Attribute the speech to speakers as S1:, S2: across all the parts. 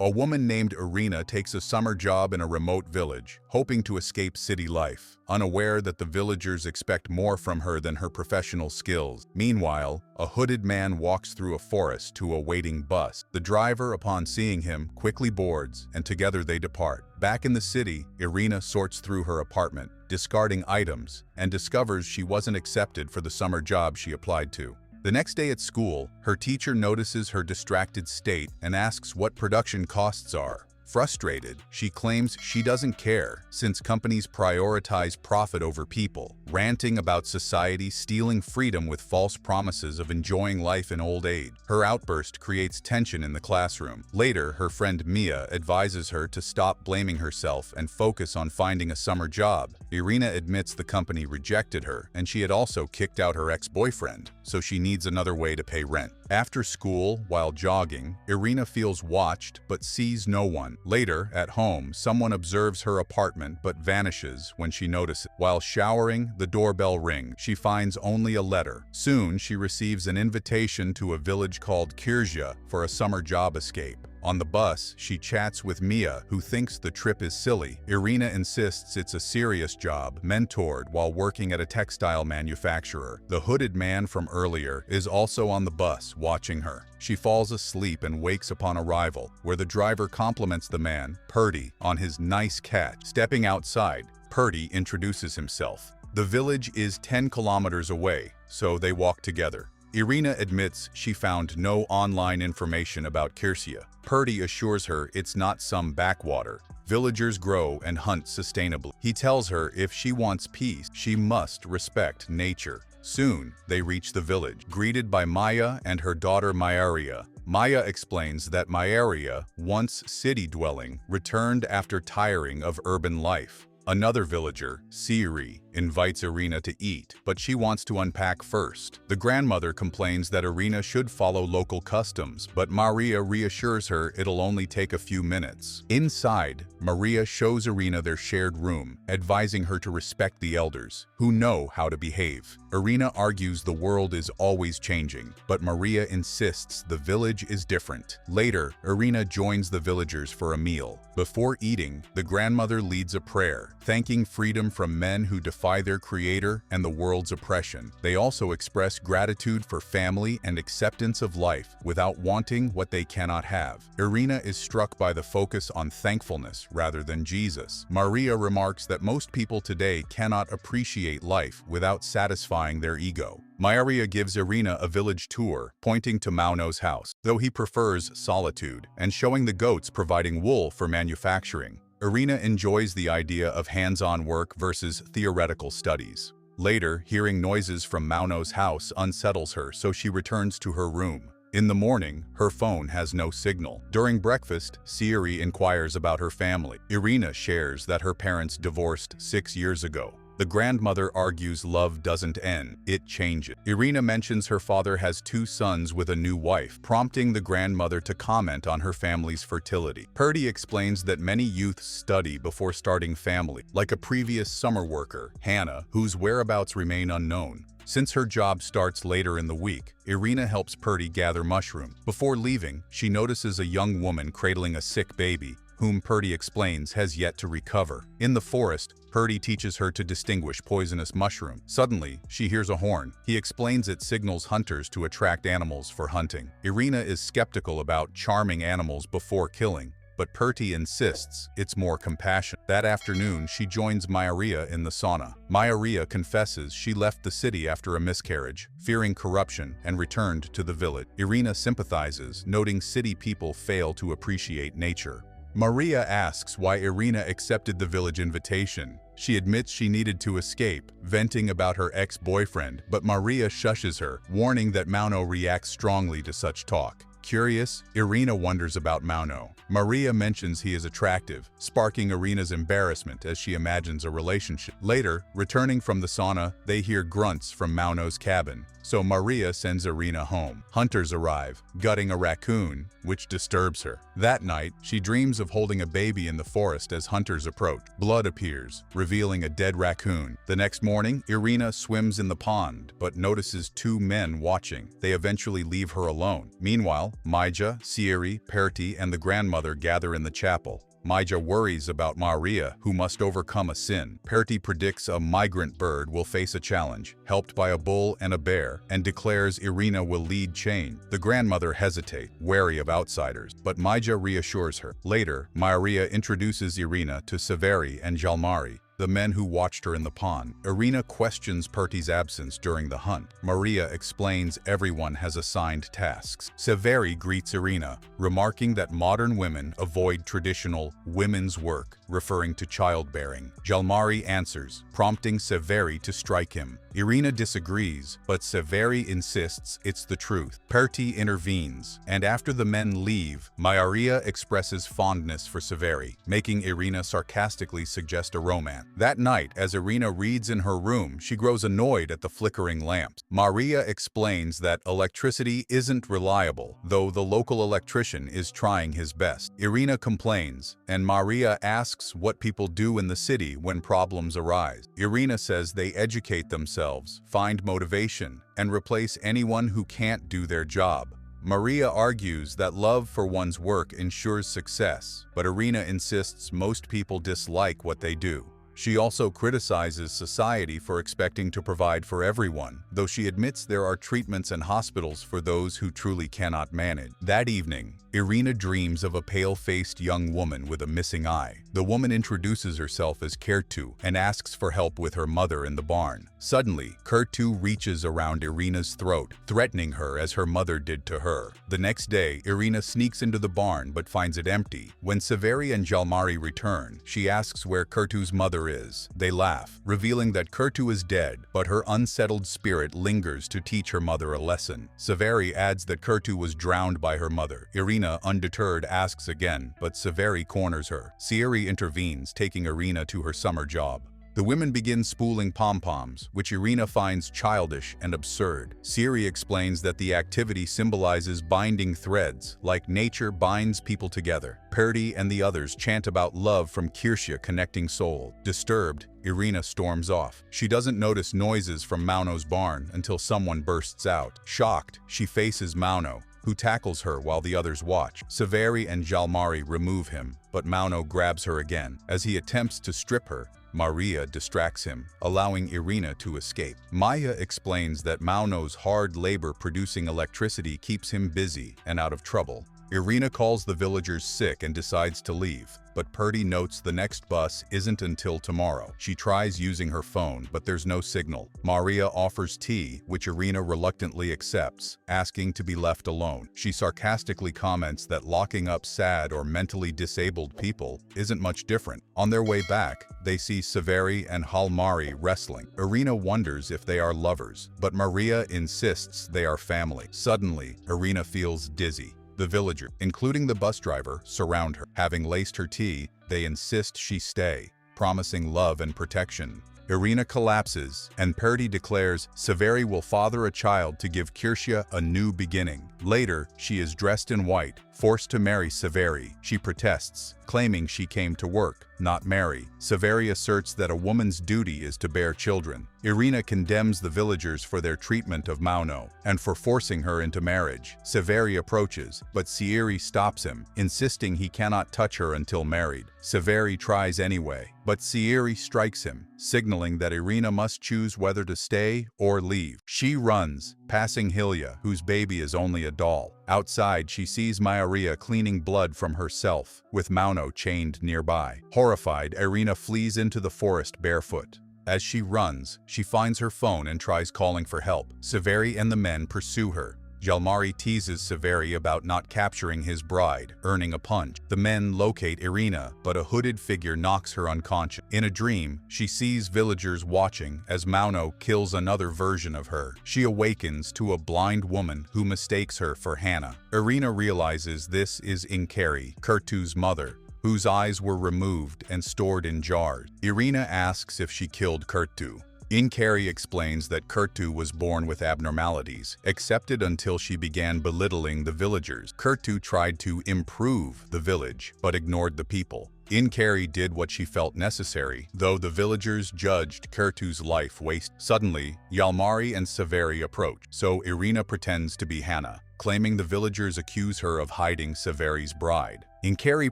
S1: A woman named Irina takes a summer job in a remote village, hoping to escape city life, unaware that the villagers expect more from her than her professional skills. Meanwhile, a hooded man walks through a forest to a waiting bus. The driver, upon seeing him, quickly boards, and together they depart. Back in the city, Irina sorts through her apartment, discarding items, and discovers she wasn't accepted for the summer job she applied to. The next day at school, her teacher notices her distracted state and asks what production costs are. Frustrated, she claims she doesn't care since companies prioritize profit over people, ranting about society stealing freedom with false promises of enjoying life in old age. Her outburst creates tension in the classroom. Later, her friend Mia advises her to stop blaming herself and focus on finding a summer job. Irina admits the company rejected her, and she had also kicked out her ex-boyfriend, so she needs another way to pay rent. After school, while jogging, Irina feels watched but sees no one. Later, at home, someone observes her apartment but vanishes when she notices. While showering, the doorbell rings. She finds only a letter. Soon, she receives an invitation to a village called Kyrsyä for a summer job escape. On the bus, she chats with Mia, who thinks the trip is silly. Irina insists it's a serious job, mentored while working at a textile manufacturer. The hooded man from earlier is also on the bus, watching her. She falls asleep and wakes upon arrival, where the driver compliments the man, Purdy, on his nice cat. Stepping outside, Purdy introduces himself. The village is 10 kilometers away, so they walk together. Irina admits she found no online information about Kyrsyä. Purdy assures her it's not some backwater. Villagers grow and hunt sustainably. He tells her if she wants peace, she must respect nature. Soon, they reach the village, greeted by Maya and her daughter Maria. Maya explains that Maria, once city-dwelling, returned after tiring of urban life. Another villager, Siri, invites Irina to eat, but she wants to unpack first. The grandmother complains that Irina should follow local customs, but Maria reassures her it'll only take a few minutes. Inside, Maria shows Irina their shared room, advising her to respect the elders, who know how to behave. Irina argues the world is always changing, but Maria insists the village is different. Later, Irina joins the villagers for a meal. Before eating, the grandmother leads a prayer, thanking freedom from men who defy their creator and the world's oppression. They also express gratitude for family and acceptance of life without wanting what they cannot have. Irina is struck by the focus on thankfulness rather than Jesus. Maria remarks that most people today cannot appreciate life without satisfying their ego. Maria gives Irina a village tour, pointing to Mauno's house, though he prefers solitude, and showing the goats providing wool for manufacturing. Irina enjoys the idea of hands-on work versus theoretical studies. Later, hearing noises from Mauno's house unsettles her, so she returns to her room. In the morning, her phone has no signal. During breakfast, Siri inquires about her family. Irina shares that her parents divorced 6 years ago. The grandmother argues love doesn't end, it changes. Irina mentions her father has 2 sons with a new wife, prompting the grandmother to comment on her family's fertility. Purdy explains that many youths study before starting family, like a previous summer worker, Hannah, whose whereabouts remain unknown. Since her job starts later in the week, Irina helps Purdy gather mushrooms. Before leaving, she notices a young woman cradling a sick baby, whom Purdy explains has yet to recover. In the forest, Purdy teaches her to distinguish poisonous mushrooms. Suddenly, she hears a horn. He explains it signals hunters to attract animals for hunting. Irina is skeptical about charming animals before killing, but Purdy insists it's more compassion. That afternoon, she joins Maria in the sauna. Maria confesses she left the city after a miscarriage, fearing corruption, and returned to the village. Irina sympathizes, noting city people fail to appreciate nature. Maria asks why Irina accepted the village invitation. She admits she needed to escape, venting about her ex-boyfriend, but Maria shushes her, warning that Mauno reacts strongly to such talk. Curious, Irina wonders about Mauno. Maria mentions he is attractive, sparking Irina's embarrassment as she imagines a relationship. Later, returning from the sauna, they hear grunts from Mauno's cabin, so Maria sends Irina home. Hunters arrive, gutting a raccoon, which disturbs her. That night, she dreams of holding a baby in the forest as hunters approach. Blood appears, revealing a dead raccoon. The next morning, Irina swims in the pond, but notices 2 men watching. They eventually leave her alone. Meanwhile, Meanwhile, Maija, Siri, Pertti, and the grandmother gather in the chapel. Maija worries about Maria, who must overcome a sin. Pertti predicts a migrant bird will face a challenge, helped by a bull and a bear, and declares Irina will lead change. The grandmother hesitates, wary of outsiders, but Maija reassures her. Later, Maria introduces Irina to Severi and Jalmari, the men who watched her in the pond. Irina questions Pertti's absence during the hunt. Maria explains everyone has assigned tasks. Severi greets Irina, remarking that modern women avoid traditional women's work, referring to childbearing. Jalmari answers, prompting Severi to strike him. Irina disagrees, but Severi insists it's the truth. Pertti intervenes, and after the men leave, Maria expresses fondness for Severi, making Irina sarcastically suggest a romance. That night, as Irina reads in her room, she grows annoyed at the flickering lamps. Maria explains that electricity isn't reliable, though the local electrician is trying his best. Irina complains, and Maria asks what people do in the city when problems arise. Irina says they educate themselves, find motivation, and replace anyone who can't do their job. Maria argues that love for one's work ensures success, but Irina insists most people dislike what they do. She also criticizes society for expecting to provide for everyone, though she admits there are treatments and hospitals for those who truly cannot manage. That evening, Irina dreams of a pale-faced young woman with a missing eye. The woman introduces herself as Kyrsyä and asks for help with her mother in the barn. Suddenly, Kyrsyä reaches around Irina's throat, threatening her as her mother did to her. The next day, Irina sneaks into the barn but finds it empty. When Severi and Jalmari return, she asks where Kyrsyä's mother is. They laugh, revealing that Kyrsyä is dead, but her unsettled spirit lingers to teach her mother a lesson. Severi adds that Kyrsyä was drowned by her mother. Irina, undeterred, asks again, but Severi corners her. Siri intervenes, taking Irina to her summer job. The women begin spooling pom-poms, which Irina finds childish and absurd. Siri explains that the activity symbolizes binding threads, like nature binds people together. Pertti and the others chant about love from Kyrsyä connecting souls. Disturbed, Irina storms off. She doesn't notice noises from Mauno's barn until someone bursts out. Shocked, she faces Mauno, who tackles her while the others watch. Severi and Jalmari remove him, but Mauno grabs her again. As he attempts to strip her, Maria distracts him, allowing Irina to escape. Maya explains that Mauno's hard labor producing electricity keeps him busy and out of trouble. Irina calls the villagers sick and decides to leave, but Pertti notes the next bus isn't until tomorrow. She tries using her phone, but there's no signal. Maria offers tea, which Irina reluctantly accepts, asking to be left alone. She sarcastically comments that locking up sad or mentally disabled people isn't much different. On their way back, they see Severi and Jalmari wrestling. Irina wonders if they are lovers, but Maria insists they are family. Suddenly, Irina feels dizzy. The villagers, including the bus driver, surround her. Having laced her tea, they insist she stay, promising love and protection. Irina collapses, and Pertti declares Severi will father a child to give Kyrsyä a new beginning. Later, she is dressed in white, forced to marry Severi. She protests, claiming she came to work, not marry. Severi asserts that a woman's duty is to bear children. Irina condemns the villagers for their treatment of Mauno and for forcing her into marriage. Severi approaches, but Siri stops him, insisting he cannot touch her until married. Severi tries anyway, but Siri strikes him, signaling that Irina must choose whether to stay or leave. She runs, passing Hilya, whose baby is only a doll. Outside, she sees Maria cleaning blood from herself, with Mauno chained nearby. Horrified, Irina flees into the forest barefoot. As she runs, she finds her phone and tries calling for help. Severi and the men pursue her. Jalmari teases Severi about not capturing his bride, earning a punch. The men locate Irina, but a hooded figure knocks her unconscious. In a dream, she sees villagers watching as Mauno kills another version of her. She awakens to a blind woman who mistakes her for Hannah. Irina realizes this is Inkeri, Kyrsyä's mother, whose eyes were removed and stored in jars. Irina asks if she killed Kyrsyä, Kyrsyä explains that Kyrsyä was born with abnormalities, accepted until she began belittling the villagers. Kyrsyä tried to improve the village, but ignored the people. Kyrsyä did what she felt necessary, though the villagers judged Kyrsyä's life waste. Suddenly, Jalmari and Severi approach, so Irina pretends to be Hannah, claiming the villagers accuse her of hiding Severi's bride. Kyrsyä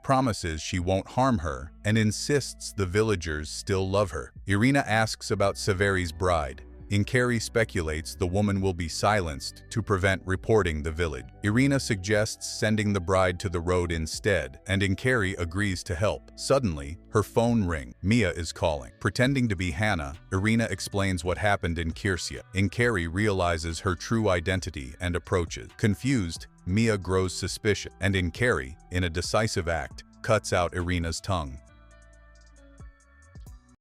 S1: promises she won't harm her and insists the villagers still love her. Irina asks about Severi's bride. Kyrsyä speculates the woman will be silenced to prevent reporting the village. Irina suggests sending the bride to the road instead, and Kyrsyä agrees to help. Suddenly, her phone rings. Mia is calling. Pretending to be Hannah, Irina explains what happened in Kyrsyä. Kyrsyä realizes her true identity and approaches. Confused, Mia grows suspicious, and Kyrsyä, in a decisive act, cuts out Irina's tongue.